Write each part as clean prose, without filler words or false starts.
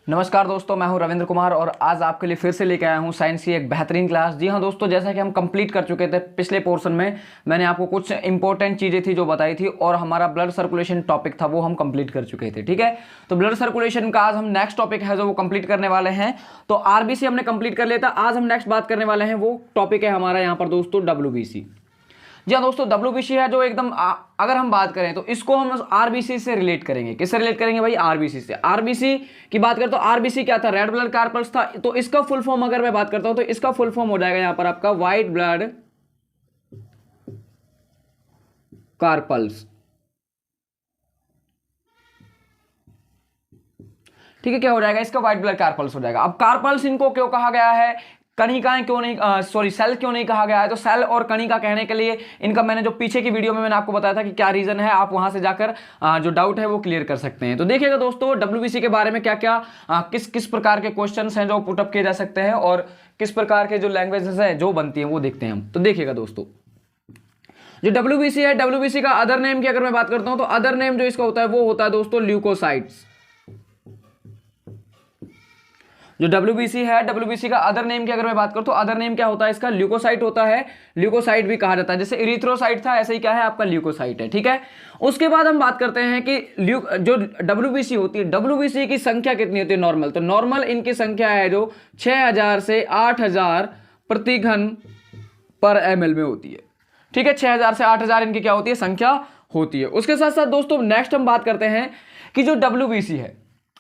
नमस्कार दोस्तों, मैं हूं रविंद्र कुमार और आज आपके लिए फिर से लेकर आया हूं साइंस की एक बेहतरीन क्लास। जी हां दोस्तों, जैसा कि हम कंप्लीट कर चुके थे पिछले पोर्शन में, मैंने आपको कुछ इंपॉर्टेंट चीज़ें थी जो बताई थी और हमारा ब्लड सर्कुलेशन टॉपिक था वो हम कंप्लीट कर चुके थे। ठीक है, तो ब्लड सर्कुलेशन का आज हम नेक्स्ट टॉपिक है जो वो कंप्लीट करने वाले हैं। तो आरबीसी हमने कंप्लीट कर लिया था, आज हम नेक्स्ट बात करने वाले हैं, वो टॉपिक है हमारा यहाँ पर दोस्तों डब्ल्यूबीसी। जी हाँ दोस्तों, डब्ल्यूबीसी है जो एकदम अगर हम बात करें तो इसको हम आरबीसी से रिलेट करेंगे। किससे रिलेट करेंगे भाई? आरबीसी से। आरबीसी की बात करें तो आरबीसी क्या था? रेड ब्लड कार्पल्स था। तो इसका फुल फॉर्म अगर मैं बात करता हूं तो इसका फुल फॉर्म हो जाएगा यहां पर आपका व्हाइट ब्लड कार्पल्स। ठीक है, क्या हो जाएगा? इसका व्हाइट ब्लड कार्पल्स हो जाएगा। अब कार्पल्स इनको क्यों कहा गया है? कणिकाएं क्यों नहीं, सॉरी सेल क्यों नहीं कहा गया है? तो सेल और कणिका कहने के लिए इनका मैंने जो पीछे की वीडियो में मैंने आपको बताया था कि क्या रीजन है, आप वहां से जाकर जो डाउट है वो क्लियर कर सकते हैं। तो देखिएगा दोस्तों, डब्ल्यूबीसी के बारे में क्या क्या किस किस प्रकार के क्वेश्चंस हैं जो पुटअप किए जा सकते हैं और किस प्रकार के जो लैंग्वेजेस हैं जो बनती हैं वो देखते हैं हम। तो देखिएगा दोस्तों, जो डब्ल्यूबीसी है, डब्ल्यूबीसी का अदर नेम की अगर मैं बात करता हूं तो अदर नेम जो इसका होता है वो होता है दोस्तों ल्यूकोसाइट्स। जो डब्ल्यूबीसी है, डब्ल्यूबीसी का अदर नेम की अगर मैं बात करूं तो अदर नेम क्या होता है इसका? ल्यूकोसाइट होता है। ल्यूकोसाइट भी कहा जाता है, जैसे इरिथ्रोसाइट था ऐसे ही क्या है आपका ल्यूकोसाइट है। ठीक है, उसके बाद हम बात करते हैं कि जो डब्ल्यूबीसी होती है, डब्ल्यूबीसी की संख्या कितनी होती है नॉर्मल? तो नॉर्मल इनकी संख्या है जो 6000 से 8000 प्रति घन पर ml में होती है। ठीक है, 6000 से 8000 इनकी क्या होती है? संख्या होती है। उसके साथ साथ दोस्तों नेक्स्ट हम बात करते हैं कि जो डब्ल्यूबीसी है,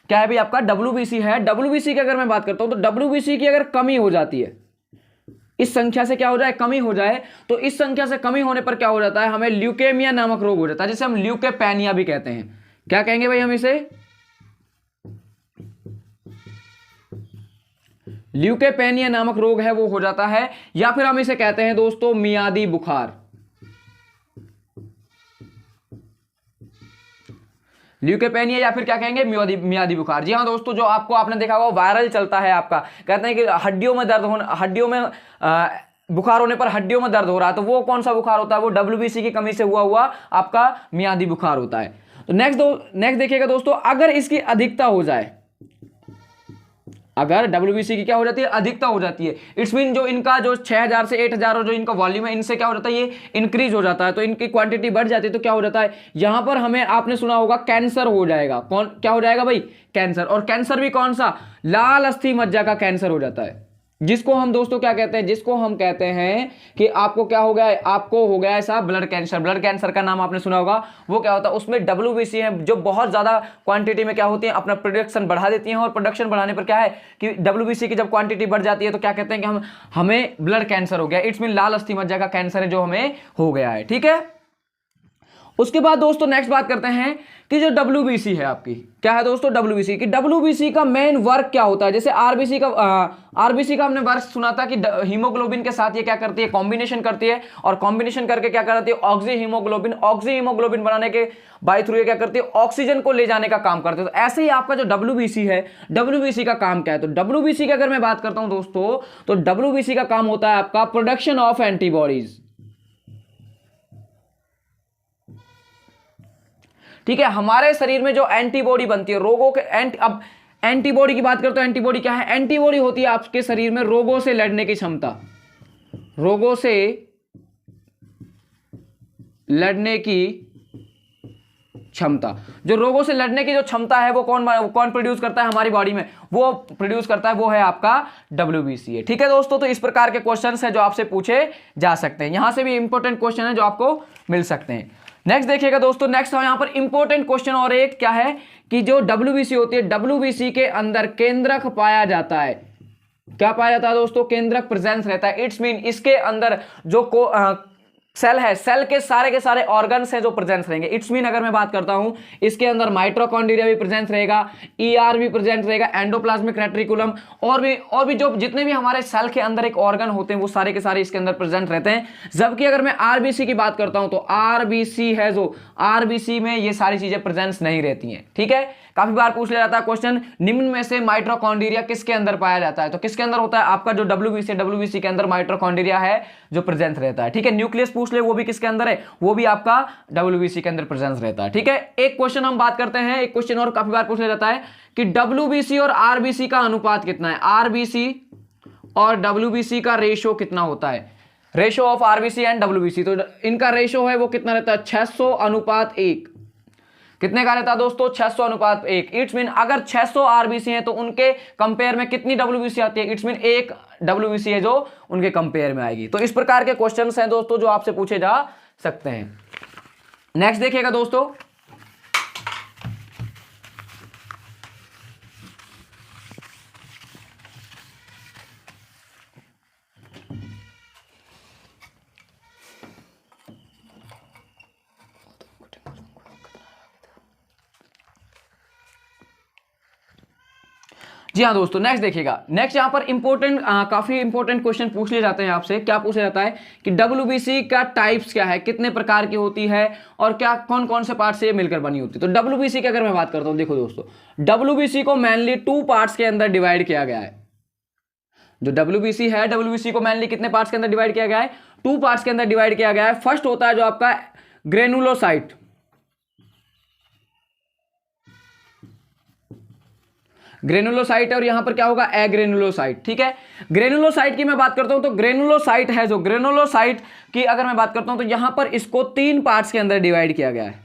क्या है भी आपका? डब्ल्यूबीसी है। डब्ल्यूबीसी की अगर मैं बात करता हूं तो डब्ल्यूबीसी की अगर कमी हो जाती है, इस संख्या से क्या हो जाए? कमी हो जाए, तो इस संख्या से कमी होने पर क्या हो जाता है? हमें ल्यूकेमिया नामक रोग हो जाता है, जिसे हम ल्यूकेपेनिया भी कहते हैं। क्या कहेंगे भाई हम इसे? ल्यूकेपेनिया नामक रोग है वो हो जाता है, या फिर हम इसे कहते हैं दोस्तों मियादी बुखार। ल्यूकेपेनिया या फिर क्या कहेंगे? मियादी बुखार। जी हाँ दोस्तों, जो आपको आपने देखा होगा वायरल चलता है आपका, कहते हैं कि हड्डियों में दर्द होना, हड्डियों में बुखार होने पर हड्डियों में दर्द हो रहा है, तो वो कौन सा बुखार होता है? वो डब्ल्यूबीसी की कमी से हुआ आपका मियादी बुखार होता है। तो नेक्स्ट देखिएगा दोस्तों, अगर इसकी अधिकता हो जाए, अगर डब्ल्यूबीसी की क्या हो जाती है? अधिकता हो जाती है, इट्स मीन जो इनका जो 6000 से 8000 और जो इनका वॉल्यूम है, इनसे क्या हो जाता है? ये इंक्रीज हो जाता है, तो इनकी क्वांटिटी बढ़ जाती है, तो क्या हो जाता है? यहां पर हमें, आपने सुना होगा, कैंसर हो जाएगा। कौन क्या हो जाएगा भाई? कैंसर। और कैंसर भी कौन सा? लाल अस्थि मज्जा का कैंसर हो जाता है, जिसको हम दोस्तों क्या कहते हैं? जिसको हम कहते हैं कि आपको क्या हो गया है? आपको हो गया ऐसा ब्लड कैंसर। ब्लड कैंसर का नाम आपने सुना होगा। वो क्या होता है? उसमें डब्ल्यूबीसी है जो बहुत ज्यादा क्वांटिटी में क्या होती है? अपना प्रोडक्शन बढ़ा देती हैं, और प्रोडक्शन बढ़ाने पर क्या है कि डब्ल्यूबीसी की जब क्वांटिटी बढ़ जाती है तो क्या कहते हैं कि हमें ब्लड कैंसर हो गया। इट्स मीन लाल अस्थि मज्जा का कैंसर है जो हमें हो गया है। ठीक है, उसके बाद दोस्तों नेक्स्ट बात करते हैं कि जो डब्ल्यूबीसी है आपकी, क्या है दोस्तों? डब्ल्यूबीसी की, डब्ल्यूबीसी का मेन वर्क क्या होता है? जैसे आरबीसी का हमने वर्क सुना था कि हीमोग्लोबिन के साथ ये क्या करती है? कॉम्बिनेशन करती है, और कॉम्बिनेशन करके क्या करती है? ऑक्सी हीमोग्लोबिन बनाने के बाय थ्रू ये क्या करती है? ऑक्सीजन को ले जाने का काम करते हैं। तो ऐसे ही आपका जो डब्ल्यूबीसी है, डब्ल्यूबीसी का काम क्या है? तो डब्ल्यूबीसी की अगर मैं बात करता हूं दोस्तों, तो डब्ल्यूबीसी का काम होता है आपका प्रोडक्शन ऑफ एंटीबॉडीज। ठीक है, हमारे शरीर में जो एंटीबॉडी बनती है रोगों के अब एंटीबॉडी की बात करते हैं, एंटीबॉडी क्या है? एंटीबॉडी होती है आपके शरीर में रोगों से लड़ने की क्षमता, रोगों से लड़ने की क्षमता। जो रोगों से लड़ने की जो क्षमता है वो कौन प्रोड्यूस करता है हमारी बॉडी में? वो प्रोड्यूस करता है, वो है आपका डब्ल्यूबीसी है। ठीक है दोस्तों, तो इस प्रकार के क्वेश्चंस हैं जो आपसे पूछे जा सकते हैं, यहां से भी इंपॉर्टेंट क्वेश्चन है जो आपको मिल सकते हैं। नेक्स्ट देखिएगा दोस्तों, नेक्स्ट यहां पर इंपॉर्टेंट क्वेश्चन और एक क्या है कि जो डब्ल्यूबीसी होती है, डब्ल्यूबीसी के अंदर केंद्रक पाया जाता है। क्या पाया जाता है दोस्तों? केंद्रक प्रेजेंस रहता है। इट्स मीन इसके अंदर जो सेल है, सेल के सारे ऑर्गन्स हैं जो प्रेजेंस रहेंगे। इट्स मीन अगर मैं बात करता हूं, इसके अंदर माइटोकॉन्ड्रिया भी प्रेजेंस रहेगा, ईआर भी प्रेजेंट रहेगा, एंडोप्लाज्मिक रेटिकुलम, और भी जो जितने भी हमारे सेल के अंदर एक ऑर्गन होते हैं वो सारे के सारे इसके अंदर प्रेजेंट रहते हैं। जबकि अगर मैं आरबीसी की बात करता हूं तो आरबीसी है जो आरबीसी में ये सारी चीजें प्रेजेंस नहीं रहती हैं। ठीक है, काफी बार पूछ लिया जाता है क्वेश्चन, निम्न में से माइटोकॉन्ड्रिया किसके अंदर पाया जाता है? तो किसके अंदर होता है? आपका जो डब्ल्यूबीसी के अंदर माइटोकॉन्ड्रिया है जो प्रेजेंट रहता है। ठीक है, न्यूक्लियस पूछ ले वो भी किसके अंदर है, वो भी आपका WBC के अंदर प्रेजेंस रहता है। ठीक है, एक क्वेश्चन हम बात करते हैं, एक क्वेश्चन और काफी बार पूछ लिया जाता है कि WBC और RBC का अनुपात कितना है, RBC और WBC का रेशो कितना होता है, ratio of RBC and WBC। तो इनका रेशो है वो कितना रहता है, 600 अनुपात 1। कितने का रहता है दोस्तों, 600 अनुपात 1। इट्स मीन अगर 600 RBC है तो उनके कंपेयर में कितनी WBC आती है, इट्स मीन 1 WBC है जो उनके कंपेयर में आएगी। तो इस प्रकार के क्वेश्चंस हैं दोस्तों जो आपसे पूछे जा सकते हैं। नेक्स्ट देखिएगा दोस्तों, जी हाँ दोस्तों, नेक्स्ट देखिएगा। नेक्स्ट यहाँ पर इंपॉर्टेंट काफी इंपॉर्टेंट क्वेश्चन पूछ लिए जाते हैं आपसे। क्या पूछा जाता है कि WBC का टाइप्स क्या है, कितने प्रकार की होती है और क्या कौन कौन से पार्ट से ये मिलकर बनी होती है। तो WBC की अगर मैं बात करता हूँ, देखो दोस्तों, WBC को मेनली 2 पार्ट्स के अंदर डिवाइड किया गया है। जो WBC है, WBC को मेनली कितने पार्ट्स के अंदर डिवाइड किया गया है, 2 पार्ट्स के अंदर डिवाइड किया गया है। फर्स्ट होता है जो आपका ग्रेनुलोसाइट, ग्रेनुलोसाइट है, और यहां पर क्या होगा, एग्रेनुलोसाइट। ठीक है, ग्रेनुलोसाइट की मैं बात करता हूं तो ग्रेनुलोसाइट है, जो ग्रेनुलोसाइट की अगर मैं बात करता हूं तो यहां पर इसको 3 पार्ट्स के अंदर डिवाइड किया गया है।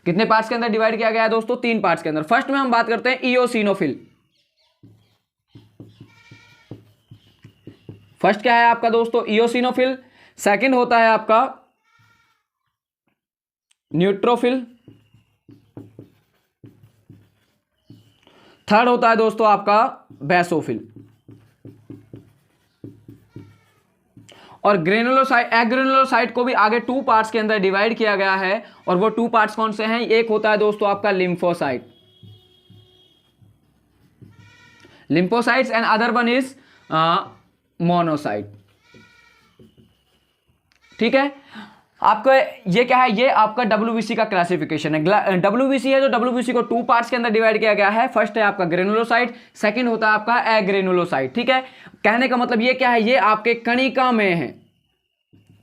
कितने पार्ट्स के अंदर डिवाइड किया गया है दोस्तों, 3 पार्ट्स के अंदर। फर्स्ट में हम बात करते हैं इओसिनोफिल। फर्स्ट क्या है आपका दोस्तों, इओसिनोफिल। सेकंड होता है आपका न्यूट्रोफिल। थर्ड होता है दोस्तों आपका बेसोफिल। और ग्रेनुलोसाइट, एग्रेनुलोसाइट को भी आगे 2 पार्ट्स के अंदर डिवाइड किया गया है, और वो 2 पार्ट्स कौन से हैं, एक होता है दोस्तों आपका lymphocyte, lymphocytes, and other one is monocyte. ठीक है, आपका ये क्या है, ये आपका WBC का क्लासिफिकेशन है। WBC है जो WBC को 2 पार्ट्स के अंदर डिवाइड किया गया है। फर्स्ट है आपका ग्रेनुलोसाइट, सेकंड होता है आपका एग्रेनुलोसाइट। ठीक है, कहने का मतलब ये क्या है, ये आपके कणिका में है।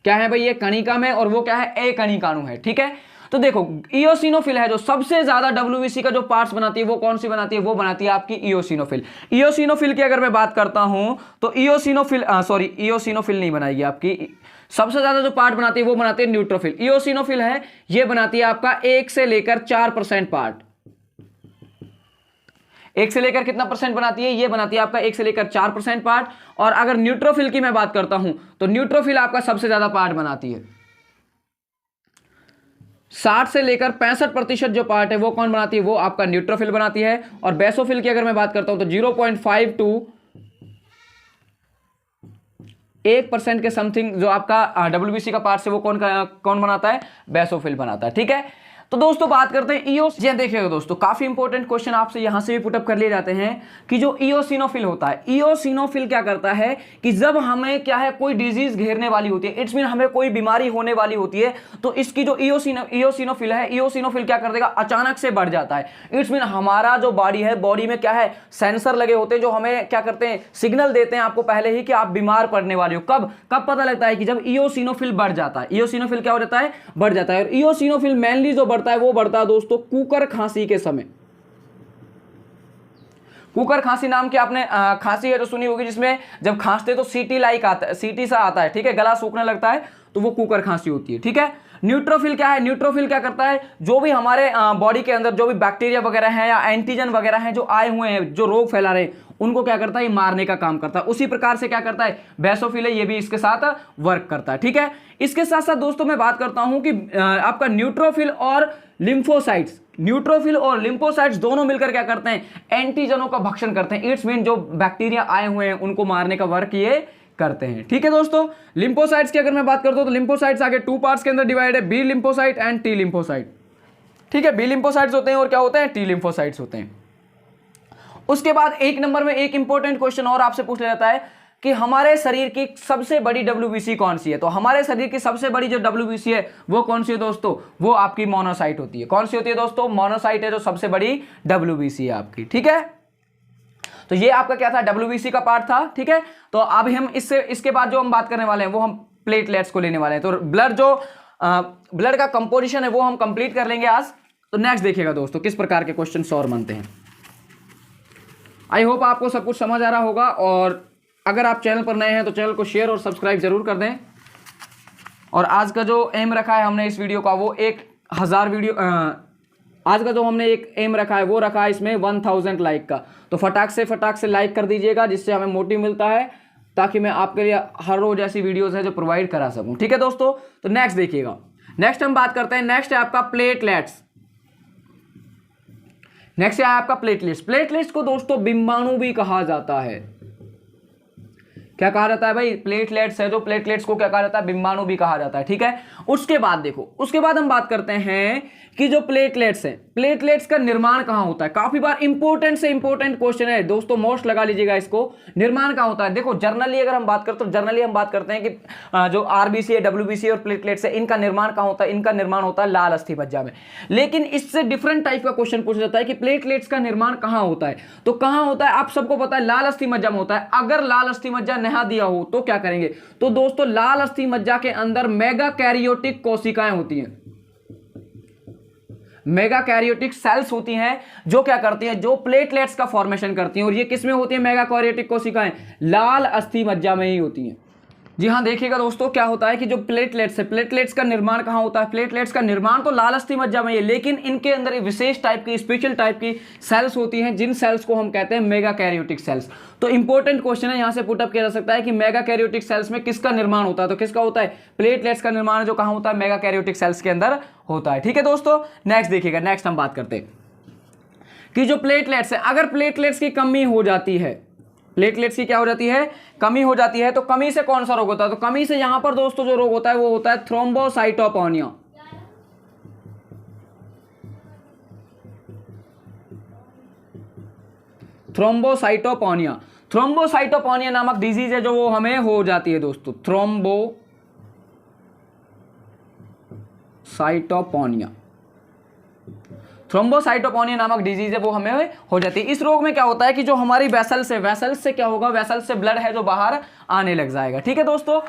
क्या है भाई, ये कणिका में, और वो क्या है, एकणिकाणु है। ठीक है, तो देखो इओसिनोफिल है जो सबसे ज्यादा WBC का जो पार्ट्स बनाती है, वो कौन सी बनाती है, वो बनाती है आपकी इओसिनोफिल। इओसिनोफिल की अगर मैं बात करता हूं तो इओसिनोफिल नहीं बनाएगी आपकी, सबसे ज्यादा जो पार्ट बनाती है वो बनाती है न्यूट्रोफिल। इओसिनोफिल है, ये बनाती है आपका 1 से लेकर 4% पार्ट। 1 से लेकर कितना परसेंट बनाती है, ये बनाती है आपका 1 से लेकर 4% पार्ट। और अगर न्यूट्रोफिल की मैं बात करता हूं तो न्यूट्रोफिल आपका सबसे ज्यादा पार्ट बनाती है। 60 से लेकर 65% जो पार्ट है वो कौन बनाती है, वो आपका न्यूट्रोफिल बनाती है। और बेसोफिल की अगर मैं बात करता हूं तो 0.5 to 1% के समथिंग जो आपका WBC का पार्ट है वो कौन बनाता है, बेसोफिल बनाता है। ठीक है, तो दोस्तों बात करते हैं ईओस। ये देखिएगा दोस्तों, काफी इंपॉर्टेंट क्वेश्चन आपसे यहां से भी पुटअप कर लिए जाते हैं कि जो इओसिनोफिल होता है, इओसिनोफिल क्या करता है कि जब हमें क्या है कोई डिजीज घेरने वाली होती है, इट्स मीन हमें कोई बीमारी होने वाली होती है, तो इसकी जो इओसिनोफिल है, इओसिनोफिल क्या कर देगा, अचानक से बढ़ जाता है। इट्स मीन हमारा जो बॉडी है, बॉडी में क्या है, सेंसर लगे होते हैं जो हमें क्या करते हैं, सिग्नल देते हैं आपको पहले ही कि आप बीमार पड़ने वाले हो। कब पता लगता है कि जब इओसिनोफिल बढ़ जाता है। इओसिनोफिल क्या हो जाता है, बढ़ जाता है। और इओसिनोफिल मेनली जो बढ़ता है वो बढ़ता है दोस्तों कुकर खांसी के समय। कुकर खांसी नाम की आपने खांसी है जो सुनी होगी, जिसमें जब खांसते तो सीटी लाइक आता है, सीटी सा आता है। ठीक है, गला सूखने लगता है, तो वो कुकर खांसी होती है। ठीक है, न्यूट्रोफिल क्या है, न्यूट्रोफिल क्या करता है, जो भी हमारे बॉडी के अंदर जो भी बैक्टीरिया वगैरह हैं या एंटीजन वगैरह हैं जो आए हुए हैं, जो रोग फैला रहे हैं, उनको क्या करता है, ये मारने का काम करता है। उसी प्रकार से क्या करता है, बेसोफिल है, ये भी इसके साथ वर्क करता है। ठीक है, इसके साथ साथ दोस्तों मैं बात करता हूं कि आपका न्यूट्रोफिल और लिम्फोसाइट्स, न्यूट्रोफिल और लिम्फोसाइट्स दोनों मिलकर क्या करते हैं, एंटीजनों का भक्षण करते हैं। इट्स मीन जो बैक्टीरिया आए हुए हैं उनको मारने का वर्क ये करते हैं। ठीक है दोस्तों, लिम्फोसाइट्स की अगर मैं बात करता हूं तो लिम्फोसाइट्स आगे 2 पार्ट्स के अंदर डिवाइड है, B lymphocyte and T lymphocyte. ठीक है, बी लिम्फोसाइट्स होते हैं और क्या होते हैं, टी लिम्फोसाइट्स होते हैं। उसके बाद 1 नंबर में एक इंपॉर्टेंट क्वेश्चन और आपसे पूछ लिया जाता है कि हमारे शरीर की सबसे बड़ी WBC कौन सी है। तो हमारे शरीर की सबसे बड़ी जो WBC है वो कौन सी है दोस्तों, वो आपकी मोनोसाइट होती है। कौन सी होती है दोस्तों, मोनोसाइट है जो सबसे बड़ी WBC है आपकी। ठीक है, तो ये आपका क्या था, WBC का पार्ट था। ठीक है, तो अब हम इसके बाद जो हम बात करने वाले हैं वो हम प्लेटलेट्स को लेने वाले हैं। तो ब्लड का कंपोजिशन है वो हम कंप्लीट कर लेंगे आज। तो नेक्स्ट देखिएगा दोस्तों किस प्रकार के क्वेश्चन और बनते हैं। आई होप आपको सब कुछ समझ आ रहा होगा, और अगर आप चैनल पर नए हैं तो चैनल को शेयर और सब्सक्राइब जरूर कर दें। और आज का जो एम रखा है हमने इस वीडियो का वो 1000 वीडियो आज का जो हमने एक एम रखा है वो रखा है इसमें 1000 लाइक का। तो फटाक से लाइक कर दीजिएगा, जिससे हमें मोटिव मिलता है, ताकि मैं आपके लिए हर रोज ऐसी वीडियोस है जो प्रोवाइड करा सकूं। ठीक है दोस्तों, तो नेक्स्ट देखिएगा। नेक्स्ट हम बात करते हैं, नेक्स्ट है आपका प्लेटलेट्स। नेक्स्ट है आपका प्लेटलेट्स। प्लेटलेट्स को दोस्तों बिंबाणु भी कहा जाता है। क्या कहा जाता है भाई? प्लेटलेट्स है जो प्लेटलेट्स को क्या कहा जाता है? बिंबाणु भी कहा जाता है। ठीक है, उसके बाद देखो, उसके बाद हम बात करते हैं कि जो प्लेटलेट्स हैं, प्लेटलेट्स का निर्माण कहां होता है। काफी बार इंपॉर्टेंट से इंपॉर्टेंट क्वेश्चन है दोस्तों, मोस्ट लगा लीजिएगा इसको। निर्माण कहां होता है? देखो जनरली अगर हम बात करते हैं तो जनरली हम बात करते हैं कि जो आरबीसी है, डब्ल्यूबीसी और प्लेटलेट्स है, इनका निर्माण कहां होता है? इनका निर्माण होता है लाल अस्थि मज्जा में। लेकिन इससे डिफरेंट टाइप का क्वेश्चन पूछा जाता है कि प्लेटलेट्स का निर्माण कहां होता है। तो कहां होता है? आप सबको पता है लाल अस्थि मज्जा में होता है। अगर लाल अस्थि मज्जा नहा दिया हो तो क्या करेंगे? तो दोस्तों लाल अस्थि मज्जा के अंदर मेगा कैरियोटिक कोशिकाएं होती हैं, मेगा कैरियोटिक सेल्स होती हैं, जो क्या करती हैं? जो प्लेटलेट्स का फॉर्मेशन करती हैं। और ये किसमें होती है मेगा कैरियोटिक कोशिकाएं? लाल अस्थि मज्जा में ही होती हैं। जी हाँ, देखिएगा दोस्तों क्या होता है कि जो प्लेटलेट्स है, प्लेटलेट्स का निर्माण कहाँ होता है? प्लेटलेट्स का निर्माण तो लाल अस्थि मज्जा में ही है, लेकिन इनके अंदर विशेष टाइप की, स्पेशल टाइप की सेल्स होती हैं, जिन सेल्स को हम कहते हैं मेगा कैरियोटिक सेल्स। तो इंपॉर्टेंट क्वेश्चन है, यहां से पुटअप किया जा सकता है कि मेगा कैरियोटिक सेल्स में किसका निर्माण होता है? तो किसका होता है? प्लेटलेट्स का निर्माण जो कहां होता है? मेगा कैरियोटिक सेल्स के अंदर होता है। ठीक है दोस्तों, नेक्स्ट देखिएगा। नेक्स्ट हम बात करते हैं कि जो प्लेटलेट्स है, अगर प्लेटलेट्स की कमी हो जाती है, प्लेटलेट्स की क्या हो जाती है? कमी हो जाती है। तो कमी से कौन सा रोग होता है? तो कमी से यहां पर दोस्तों जो रोग होता है वो होता है थ्रोम्बोसाइटोपेनिया। थ्रोम्बोसाइटोपेनिया, थ्रोम्बोसाइटोपेनिया नामक डिजीज है जो वो हमें हो जाती है दोस्तों, थ्रोम्बोसाइटोपेनिया। थ्रोम्बोसाइटोपेनिया नामक डिजीज है वो हमें हो जाती है। इस रोग में क्या होता है कि जो हमारी वेसल्स से क्या होगा? वेसल्स से ब्लड है जो बाहर आने लग जाएगा। ठीक है दोस्तों,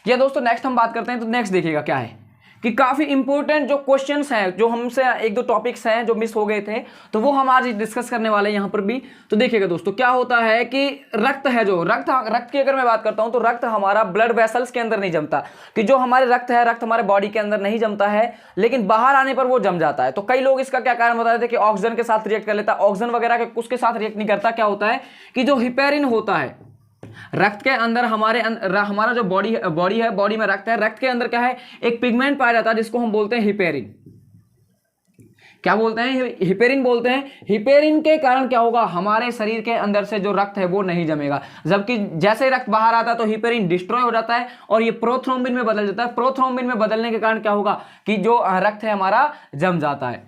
ये दोस्तों नेक्स्ट हम बात करते हैं। तो नेक्स्ट देखिएगा क्या है कि काफी इंपॉर्टेंट जो क्वेश्चंस हैं, जो हमसे एक दो टॉपिक्स हैं जो मिस हो गए थे, तो वो हम आज डिस्कस करने वाले हैं यहाँ पर भी। तो देखिएगा दोस्तों क्या होता है कि रक्त है, जो रक्त की अगर मैं बात करता हूँ तो रक्त हमारा ब्लड वेसल्स के अंदर नहीं जमता, कि जो हमारे रक्त है, रक्त हमारे बॉडी के अंदर नहीं जमता है, लेकिन बाहर आने पर वो जम जाता है। तो कई लोग इसका क्या कारण बताते थे कि ऑक्सीजन के साथ रिएक्ट कर लेता है, ऑक्सीजन वगैरह के उसके साथ रिएक्ट नहीं करता। क्या होता है कि जो हिपेरिन होता है रक्त के अंदर, हमारा जो बॉडी है, बॉडी में रक्त है, रक्त के अंदर क्या है? एक पिगमेंट पाया जाता है जिसको हम बोलते हैं हिपेरिन। क्या बोलते हैं? हिपेरिन बोलते हैं। हिपेरिन के कारण क्या होगा? हमारे शरीर के अंदर से जो रक्त है वो नहीं जमेगा, जबकि जैसे रक्त बाहर आता है तो हिपेरिन डिस्ट्रॉय हो जाता है और ये प्रोथ्रोम्बिन में बदल जाता है। प्रोथ्रोम्बिन में बदलने के कारण क्या होगा कि जो रक्त है हमारा जम जाता है।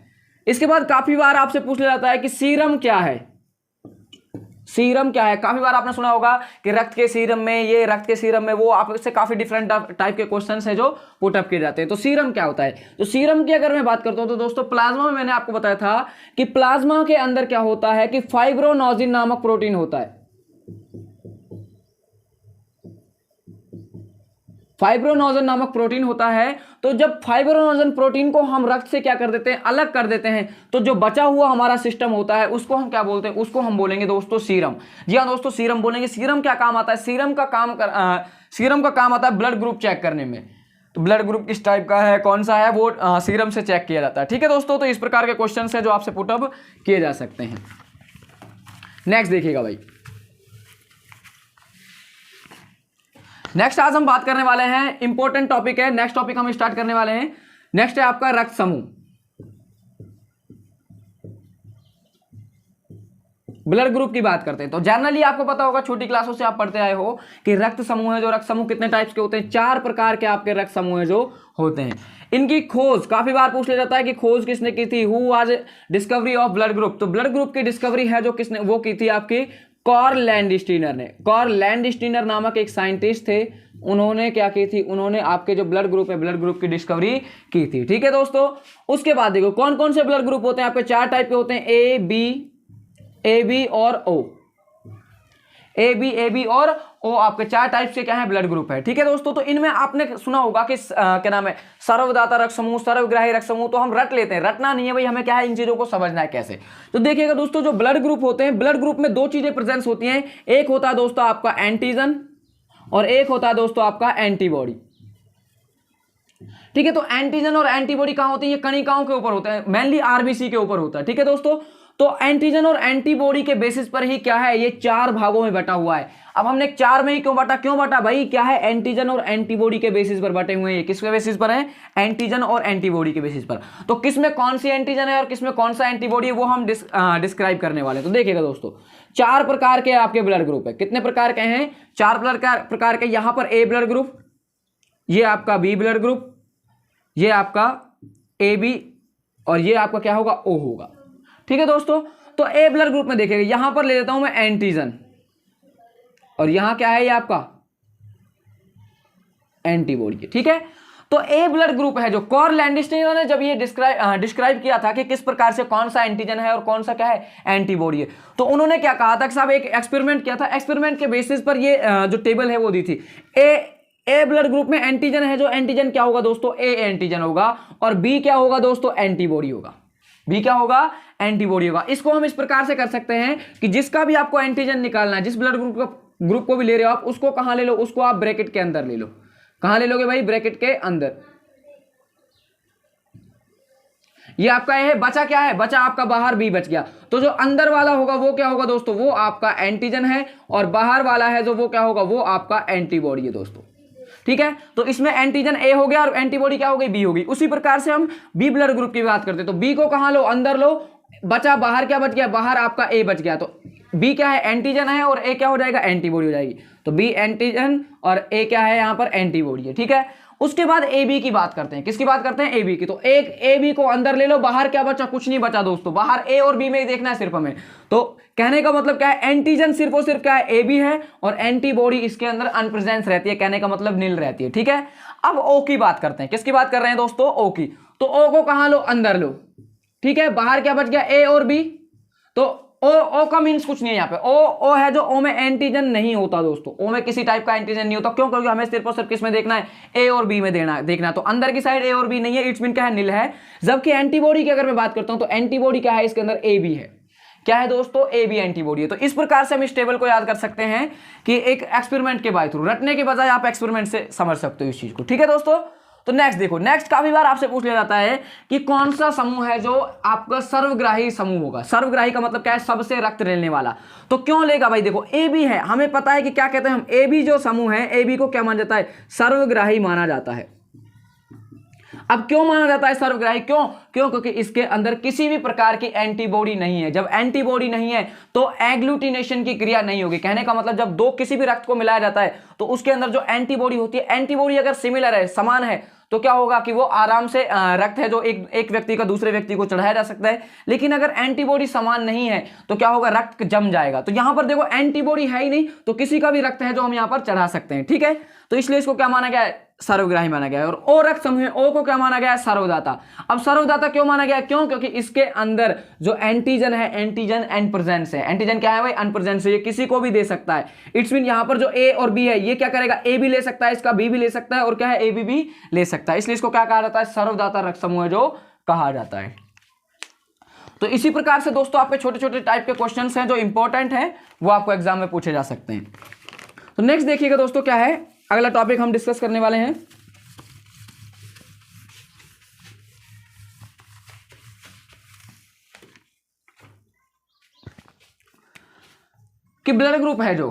इसके बाद काफी बार आपसे पूछ लिया जाता है कि सीरम क्या है? सीरम क्या है? काफी बार आपने सुना होगा कि रक्त के सीरम में ये, रक्त के सीरम में वो, आपसे काफी डिफरेंट टाइप के क्वेश्चंस हैं जो पुटअप किए जाते हैं। तो सीरम क्या होता है? तो सीरम की अगर मैं बात करता हूं तो दोस्तों प्लाज्मा में मैंने आपको बताया था कि प्लाज्मा के अंदर क्या होता है कि फाइब्रोनोजिन नामक प्रोटीन होता है। फाइब्रोनोजन नामक प्रोटीन होता है। तो जब फाइब्रोनोजन प्रोटीन को हम रक्त से क्या कर देते हैं? अलग कर देते हैं, तो जो बचा हुआ हमारा सिस्टम होता है उसको हम क्या बोलते हैं? उसको हम बोलेंगे दोस्तों सीरम। जी हाँ दोस्तों, सीरम बोलेंगे। सीरम क्या काम आता है? सीरम का काम आता है ब्लड ग्रुप चेक करने में। तो ब्लड ग्रुप किस टाइप का है, कौन सा है, वो सीरम से चेक किया जाता है। ठीक है दोस्तों, तो इस प्रकार के क्वेश्चन है जो आपसे पुटअप किए जा सकते हैं। नेक्स्ट देखिएगा भाई। नेक्स्ट आज हम बात करने वाले हैं, इंपॉर्टेंट टॉपिक है। नेक्स्ट टॉपिक हम स्टार्ट करने वाले हैं। नेक्स्ट है आपका रक्त समूह, ब्लड ग्रुप की बात करते हैं। तो जनरली आपको पता होगा, छोटी क्लासों से आप पढ़ते आए हो कि रक्त समूह है, जो रक्त समूह कितने टाइप्स के होते हैं? 4 प्रकार के आपके रक्त समूह है जो होते हैं। इनकी खोज काफी बार पूछ लिया जाता है कि खोज किसने की थी? Who was discovery of blood group? तो ब्लड ग्रुप की डिस्कवरी है जो किसने वो की थी? आपकी कार्ल लैंडस्टीनर ने। कार्ल लैंडस्टीनर नामक एक साइंटिस्ट थे, उन्होंने क्या की थी? उन्होंने आपके जो ब्लड ग्रुप है, ब्लड ग्रुप की डिस्कवरी की थी। ठीक है दोस्तों, उसके बाद देखो कौन कौन से ब्लड ग्रुप होते हैं आपके? 4 टाइप के होते हैं, ए बी और ओ। ए बी और ओ, आपके 4 टाइप्स के क्या है ब्लड ग्रुप है। ठीक है दोस्तों, तो इनमें आपने सुना होगा कि क्या नाम है, सर्वदाता रक्त समूह, सर्वग्राही रक्त समूह, तो हम रट लेते हैं, रटना नहीं है भाई, हमें क्या है इन चीजों को समझना है कैसे। तो देखिएगा दोस्तों, जो ब्लड ग्रुप होते हैं, ब्लड ग्रुप में 2 चीजें प्रेजेंस होती हैं, एक होता है दोस्तों आपका एंटीजन और एक होता है दोस्तों आपका एंटीबॉडी। ठीक है, तो एंटीजन और एंटीबॉडी कहां होती है, ये कणिकाओं के ऊपर होता है, मेनली आरबीसी के ऊपर होता है। ठीक है दोस्तों, तो एंटीजन और एंटीबॉडी के बेसिस पर ही क्या है, ये 4 भागों में बटा हुआ है। अब हमने 4 में ही क्यों बटा भाई, क्या है, एंटीजन और एंटीबॉडी के बेसिस पर बटे हुए हैं। किसके बेसिस पर है, एंटीजन और एंटीबॉडी के बेसिस पर। तो किसमें कौन सी एंटीजन है और किसमें कौन सा एंटीबॉडी है, वो हम डिस्क्राइब करने वाले हैं। तो देखिएगा दोस्तों, 4 प्रकार के आपके ब्लड ग्रुप है। कितने प्रकार के हैं, 4 प्रकार के। यहां पर ए ब्लड ग्रुप, ये आपका बी ब्लड ग्रुप, ये आपका ए बी और ये आपका क्या होगा, ओ होगा। ठीक है दोस्तों, तो ए ब्लड ग्रुप में देखिएगा, यहां पर ले लेता हूं मैं एंटीजन और यहां क्या है, ये आपका एंटीबॉडी। ठीक है, तो ए ब्लड ग्रुप है जो कार्ल लैंडस्टीनर ने जब ये डिस्क्राइब किया था कि किस प्रकार से कौन सा एंटीजन है और कौन सा क्या है एंटीबॉडी है, तो उन्होंने क्या कहा था कि साहब एक एक्सपेरिमेंट किया था, एक्सपेरिमेंट के बेसिस पर ये जो टेबल है वो दी थी। ए ब्लड ग्रुप में एंटीजन है, जो एंटीजन क्या होगा दोस्तों, ए एंटीजन होगा, और बी क्या होगा दोस्तों, एंटीबॉडी होगा। बी क्या होगा, एंटीबॉडी होगा। इसको हम इस प्रकार से कर सकते हैं कि जिसका भी आपको एंटीजन निकालना है, जिस ब्लड ग्रुप को भी ले रहे हो आप, उसको कहां ले लो, उसको आप ब्रैकेट के अंदर ले लो। कहां ले लोगे भाई, ब्रैकेट के अंदर। ये आपका है, बचा क्या है, बचा आपका बाहर बी बच गया। तो जो अंदर वाला होगा वो क्या होगा दोस्तों, वो आपका एंटीजन है, और बाहर वाला है जो वो क्या होगा, वो आपका एंटीबॉडी है दोस्तों। ठीक है, तो इसमें एंटीजन ए हो गया और एंटीबॉडी क्या हो गई, बी होगी। उसी प्रकार से हम बी ब्लड ग्रुप की बात करते हैं, तो बी को कहां लो, अंदर लो, बचा बाहर क्या बच गया, बाहर आपका ए बच गया। तो बी क्या है, एंटीजन है, और ए क्या हो जाएगा, एंटीबॉडी हो जाएगी। तो बी एंटीजन और ए क्या है, यहां पर एंटीबॉडी है। ठीक है, उसके बाद ए बी की बात करते हैं। किसकी बात करते हैं, ए बी की। तो एक ए बी को अंदर ले लो, बाहर क्या बचा, कुछ नहीं बचा दोस्तों, बाहर ए और बी में ही देखना है सिर्फ हमें। तो कहने का मतलब क्या है, एंटीजन सिर्फ और सिर्फ क्या है, ए बी है, और एंटीबॉडी इसके अंदर अनप्रेजेंस रहती है, कहने का मतलब नील रहती है। ठीक है, अब ओ की बात करते हैं। किसकी बात कर रहे हैं दोस्तों, ओ की। तो ओ को कहां लो, अंदर लो। ठीक है, बाहर क्या बच गया, ए और बी। तो ओ का मीन्स कुछ नहीं है यहाँ पे। ओ है जो, ओ में एंटीजन नहीं होता दोस्तों, ओ में किसी टाइप का एंटीजन नहीं होता। क्यों, क्योंकि हमें सिर्फ और सिर्फ किस में देखना है, ए और बी में देखना है। तो अंदर की साइड ए और बी नहीं है, इट्स मीन क्या है, नील है। जबकि एंटीबॉडी की अगर मैं बात करता हूं, तो एंटीबॉडी क्या है, इसके अंदर ए बी है। क्या है दोस्तों, ए बी एंटीबॉडी है। तो इस प्रकार से हम इस टेबल को याद कर सकते हैं कि एक एक्सपेरिमेंट के बाय थ्रू, रटने के बजाय आप एक्सपेरिमेंट से समझ सकते हो इस चीज को। ठीक है दोस्तों, तो नेक्स्ट देखो, नेक्स्ट काफी बार आपसे पूछ लिया जाता है कि कौन सा समूह है जो आपका सर्वग्राही समूह होगा। सर्वग्राही का मतलब क्या है, सबसे रक्त लेने वाला। तो क्यों लेगा भाई, देखो ए बी है, हमें पता है कि क्या कहते हैं हम, ए बी जो समूह है, ए बी को क्या माना जाता है, सर्वग्राही माना जाता है। अब क्यों माना जाता है सर्वग्राही, क्योंकि इसके अंदर किसी भी प्रकार की एंटीबॉडी नहीं है। जब एंटीबॉडी नहीं है तो एग्लूटिनेशन की क्रिया नहीं होगी। कहने का मतलब जब दो किसी भी रक्त को मिलाया जाता है तो उसके अंदर जो एंटीबॉडी होती है, एंटीबॉडी अगर सिमिलर है, समान है, तो क्या होगा कि वो आराम से रक्त है जो एक व्यक्ति का दूसरे व्यक्ति को चढ़ाया जा सकता है। लेकिन अगर एंटीबॉडी समान नहीं है तो क्या होगा, रक्त जम जाएगा। तो यहां पर देखो एंटीबॉडी है ही नहीं, तो किसी का भी रक्त है जो हम यहां पर चढ़ा सकते हैं। ठीक है, तो इसलिए इसको क्या माना गया है, सर्वग्राही माना गया है। और ओ रक्त समूह है, ओ को क्या माना गया है, सर्वदाता। अब सर्वदाता क्यों माना गया, क्योंकि इसके अंदर जो एंटीजन है, एंटीजन एंड प्रेजेंस है। एंटीजन क्या है भाई, अनप्रेजेंस है, ये किसी को भी दे सकता है। इट्स मीन यहां पर जो ए और बी है, ये क्या करेगा, ए भी ले सकता है, इसका बी भी ले सकता है, और क्या है, ए बी भी ले सकता है। इसलिए इसको क्या कहा जाता है, सर्वदाता रक्त समूह जो कहा जाता है। तो इसी प्रकार से दोस्तों आपके छोटे छोटे टाइप के क्वेश्चंस हैं जो इंपॉर्टेंट हैं, वो आपको एग्जाम में पूछे जा सकते हैं। तो नेक्स्ट देखिएगा दोस्तों, क्या है अगला टॉपिक हम डिस्कस करने वाले हैं, कि ब्लड ग्रुप है जो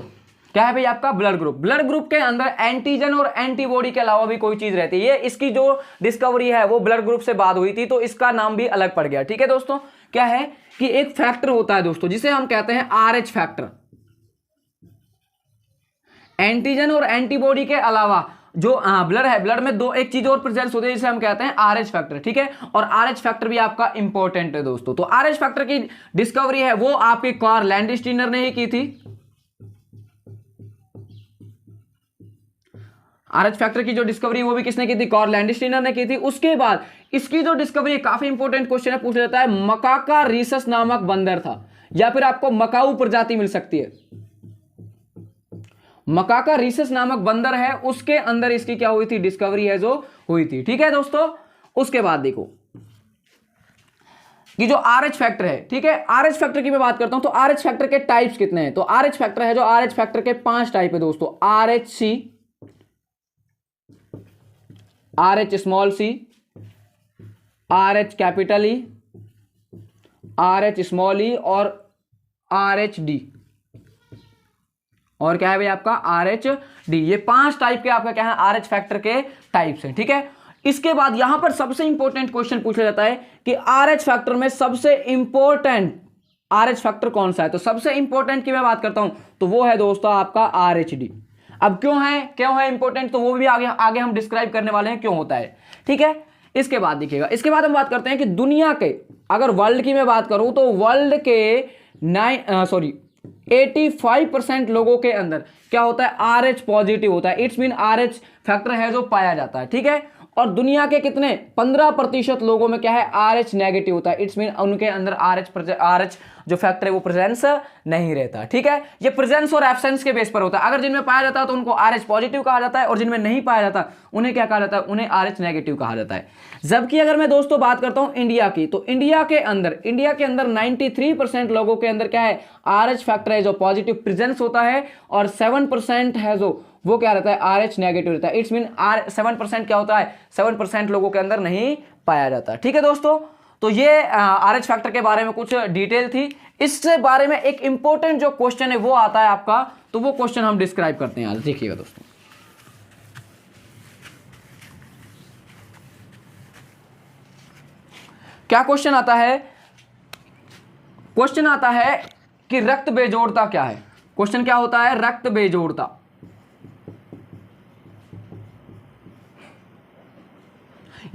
क्या है भाई आपका ब्लड ग्रुप। ब्लड ग्रुप के अंदर एंटीजन और एंटीबॉडी के अलावा भी कोई चीज रहती है। इसकी जो डिस्कवरी है वो ब्लड ग्रुप से बाद हुई थी, तो इसका नाम भी अलग पड़ गया। ठीक है दोस्तों, क्या है कि एक फैक्टर होता है दोस्तों जिसे हम कहते हैं RH फैक्टर। एंटीजन और एंटीबॉडी के अलावा जो ब्लड है, ब्लड में दो एक चीज और प्रेजेंस होती है जिसे हम कहते हैं RH फैक्टर। ठीक है, और RH फैक्टर भी आपका इंपॉर्टेंट है दोस्तों। तो RH फैक्टर की डिस्कवरी है वो आपके कार्ल लैंडस्टीनर ने ही की थी। RH फैक्टर की जो डिस्कवरी वो भी किसने की थी, कार्ल लैंडस्टीनर ने की थी। उसके बाद इसकी जो डिस्कवरी, काफी इंपॉर्टेंट क्वेश्चन है, पूछ लेता है, मकाका रीसस नामक बंदर था, या फिर आपको मकाऊ प्रजाति मिल सकती है। मकाका रीसस नामक बंदर है उसके अंदर इसकी क्या हुई थी, डिस्कवरी है जो हुई थी। ठीक है दोस्तों, उसके बाद देखो कि जो RH फैक्टर है, ठीक है, RH फैक्टर की मैं बात करता हूं तो RH फैक्टर के टाइप्स कितने हैं, तो RH फैक्टर है जो RH फैक्टर के 5 टाइप है दोस्तों, RH small c, RH capital E, RH small e और RHD, और क्या है भाई आपका RHD। ये 5 टाइप के आपका क्या है RH फैक्टर के टाइप्स हैं। ठीक है, इसके बाद यहां पर सबसे इंपॉर्टेंट क्वेश्चन पूछा जाता है कि RH फैक्टर में सबसे इंपॉर्टेंट RH फैक्टर कौन सा है, तो सबसे इंपॉर्टेंट की मैं बात करता हूं तो वो है दोस्तों आपका RHD। अब क्यों है इंपॉर्टेंट, तो वो भी आगे हम डिस्क्राइब करने वाले हैं क्यों होता है। ठीक है, इसके बाद देखिएगा, इसके बाद हम बात करते हैं कि दुनिया के, अगर वर्ल्ड की मैं बात करूं तो वर्ल्ड के 85% लोगों के अंदर क्या होता है, RH पॉजिटिव होता है। इट्स मीन RH फैक्टर है जो पाया जाता है। ठीक है, और दुनिया के कितने 15% लोगों में क्या है, RH नेगेटिव होता है। इट्स मीन उनके अंदर RH जो फैक्टर है वो प्रेजेंस नहीं रहता। ठीक है, ये प्रेजेंस और एब्सेंस के बेस पर होता है। अगर जिनमें पाया जाता है तो उनको RH पॉजिटिव कहा जाता है, और जिनमें नहीं पाया जाता उन्हें क्या कहा जाता है, उन्हें RH नेगेटिव कहा जाता है। जबकि अगर मैं दोस्तों बात करता हूं इंडिया की, तो इंडिया के अंदर 93% लोगों के अंदर क्या है, RH फैक्टर है जो पॉजिटिव प्रेजेंस होता है, और 7% है जो वो क्या रहता है, RH नेगेटिव रहता है। इट्स मीन 7% क्या होता है, 7% लोगों के अंदर नहीं पाया जाता। ठीक है दोस्तों, तो ये RH फैक्टर के बारे में कुछ डिटेल थी। इससे बारे में एक इंपॉर्टेंट जो क्वेश्चन है वो आता है आपका, तो वो क्वेश्चन हम डिस्क्राइब करते हैं आज, देखिएगा दोस्तों। क्या क्वेश्चन आता है, क्वेश्चन आता है कि रक्त बेजोड़ता क्या है। क्वेश्चन क्या होता है, रक्त बेजोड़ता,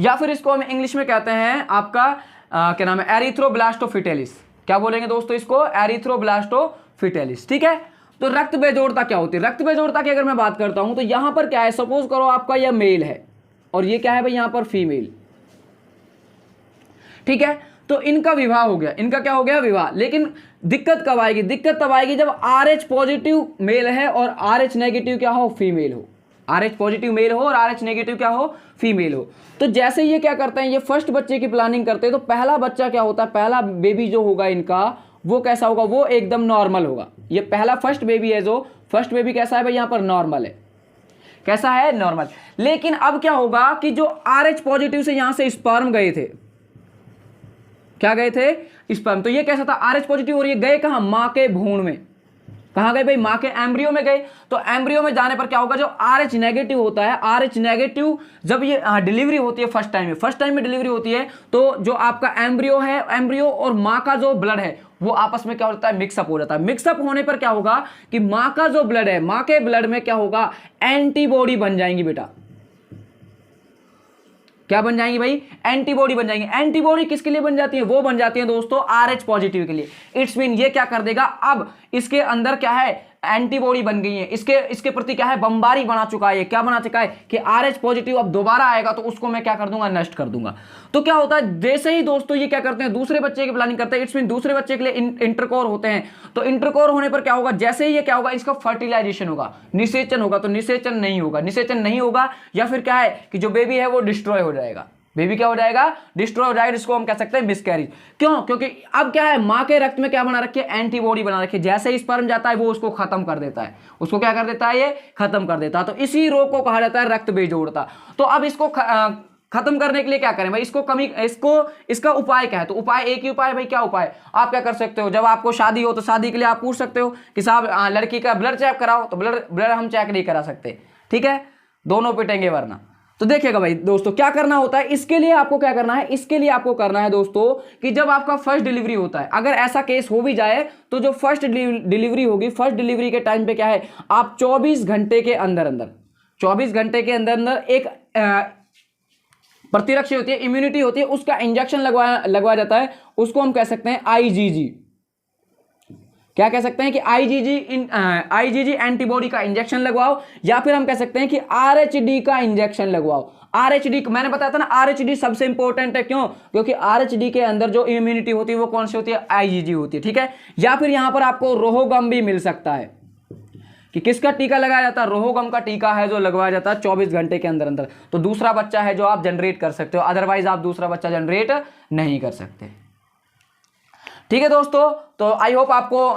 या फिर इसको हम इंग्लिश में कहते हैं आपका क्या नाम है, एरिथ्रोब्लास्टोफिटेलिस। क्या बोलेंगे दोस्तों इसको, एरिथ्रोब्लास्टोफिटेलिस। ठीक है, तो रक्त बेजोड़ता क्या होती है। रक्त बेजोड़ता की अगर मैं बात करता हूं तो यहां पर क्या है, सपोज करो आपका यह मेल है और ये क्या है भाई यहां पर फीमेल। ठीक है, तो इनका विवाह हो गया, इनका क्या हो गया, विवाह। लेकिन दिक्कत कब आएगी, दिक्कत तब आएगी जब RH पॉजिटिव मेल है और RH नेगेटिव क्या हो, फीमेल हो। RH पॉजिटिव मेल हो और RH नेगेटिव क्या हो, फीमेल हो। तो जैसे ये क्या करते हैं, ये फर्स्ट बच्चे की प्लानिंग करते हैं, तो पहला बच्चा क्या होता है, पहला बेबी जो होगा इनका वो कैसा होगा, वो एकदम नॉर्मल होगा। ये पहला फर्स्ट बेबी है, जो फर्स्ट बेबी कैसा है भाई यहाँ पर, नॉर्मल है। कैसा है, नॉर्मल। लेकिन अब क्या होगा कि जो RH पॉजिटिव से यहां से स्पर्म गए थे, क्या गए थे, स्पर्म, तो ये कैसा था, RH पॉजिटिव, और ये गए कहां, मां के भ्रूण में। कहां गए भाई, मां के एम्ब्रियो में गए। तो एम्ब्रियो में जाने पर क्या होगा, जो RH नेगेटिव होता है, RH नेगेटिव जब ये डिलीवरी होती है फर्स्ट टाइम में डिलीवरी होती है, तो जो आपका एम्ब्रियो है, एम्ब्रियो और मां का जो ब्लड है वो आपस में क्या होता है, मिक्सअप हो जाता है। मिक्सअप होने पर क्या होगा कि मां का जो ब्लड है, मां के ब्लड में क्या होगा, एंटीबॉडी बन जाएंगी बेटा। क्या बन जाएंगी भाई, एंटीबॉडी बन जाएंगी। एंटीबॉडी किसके लिए बन जाती है, वो बन जाती है दोस्तों RH पॉजिटिव के लिए। इट्स मीन ये क्या कर देगा, अब इसके अंदर क्या है, एंटीबॉडी बन गई है, इसके प्रति क्या है, बमबारी बना चुका है। क्या बना चुका है कि RH पॉजिटिव अब दोबारा आएगा तो उसको मैं क्या कर दूंगा, नष्ट कर दूंगा। तो क्या होता है, जैसे ही दोस्तों ये क्या करते हैं, दूसरे बच्चे की प्लानिंग करते हैं। इट्स मीन दूसरे बच्चे के लिए इंटरकोर होते हैं। तो इंटरकोर होने पर क्या होगा, जैसे ही ये क्या होगा, इसका फर्टिलाइजेशन होगा, निषेचन होगा। तो निषेचन नहीं होगा, या फिर क्या है कि जो बेबी है वो डिस्ट्रॉय हो जाएगा। बेबी क्या हो जाएगा, डिस्ट्रॉय हो जाएगा, जिसको हम कह सकते हैं मिसकैरेज। क्यों, क्योंकि अब क्या है, मां के रक्त में क्या बना रखी है, एंटीबॉडी बना रखी है। जैसे ही स्पर्म जाता है वो उसको खत्म कर देता है, उसको क्या कर देता है, ये खत्म कर देता है। तो इसी रोग को कहा जाता है रक्त बेजोड़ता। तो अब इसको खत्म करने के लिए क्या करें भाई, इसका उपाय क्या है, तो उपाय एक ही उपाय है भाई। क्या उपाय, आप क्या कर सकते हो, जब आपको शादी हो तो शादी के लिए आप पूछ सकते हो कि साहब लड़की का ब्लड चेक कराओ, तो ब्लड हम चेक नहीं करा सकते। ठीक है, दोनों पिटेंगे वरना। तो देखिएगा भाई दोस्तों, क्या करना होता है, इसके लिए आपको क्या करना है, इसके लिए आपको करना है दोस्तों कि जब आपका फर्स्ट डिलीवरी होता है, अगर ऐसा केस हो भी जाए तो जो फर्स्ट डिलीवरी होगी, फर्स्ट डिलीवरी के टाइम पे क्या है, आप 24 घंटे के अंदर अंदर एक प्रतिरक्षा होती है, इम्यूनिटी होती है, उसका इंजेक्शन लगवाया जाता है। उसको हम कह सकते हैं IgG। क्या कह सकते हैं कि IgG एंटीबॉडी का इंजेक्शन लगवाओ, या फिर हम कह सकते हैं कि RHD का इंजेक्शन लगवाओ। RHD मैंने बताया था ना, RHD सबसे इंपॉर्टेंट है। क्यों, क्योंकि RHD के अंदर जो इम्यूनिटी होती है वो कौन सी होती है, IgG होती है। ठीक है, या फिर यहां पर आपको रोहोगम भी मिल सकता है। कि किसका टीका लगाया जाता है, रोहोगम का टीका है जो लगवाया जाता है 24 घंटे के अंदर अंदर। तो दूसरा बच्चा है जो आप जनरेट कर सकते हो, अदरवाइज आप दूसरा बच्चा जनरेट नहीं कर सकते। ठीक है दोस्तों, तो आई होप आपको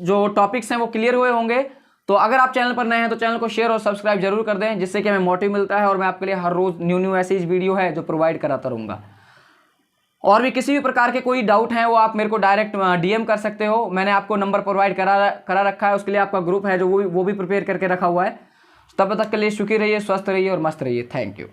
जो टॉपिक्स हैं वो क्लियर हुए होंगे। तो अगर आप चैनल पर नए हैं तो चैनल को शेयर और सब्सक्राइब जरूर कर दें, जिससे कि हमें मोटिव मिलता है और मैं आपके लिए हर रोज न्यू ऐसी वीडियो है जो प्रोवाइड कराता रहूँगा। और भी किसी भी प्रकार के कोई डाउट हैं वो आप मेरे को डायरेक्ट DM कर सकते हो। मैंने आपको नंबर प्रोवाइड करा रखा है, उसके लिए आपका ग्रुप है जो वो भी प्रिपेयर करके रखा हुआ है। तब तक के लिए सुखी रहिए, स्वस्थ रहिए और मस्त रहिए। Thank you.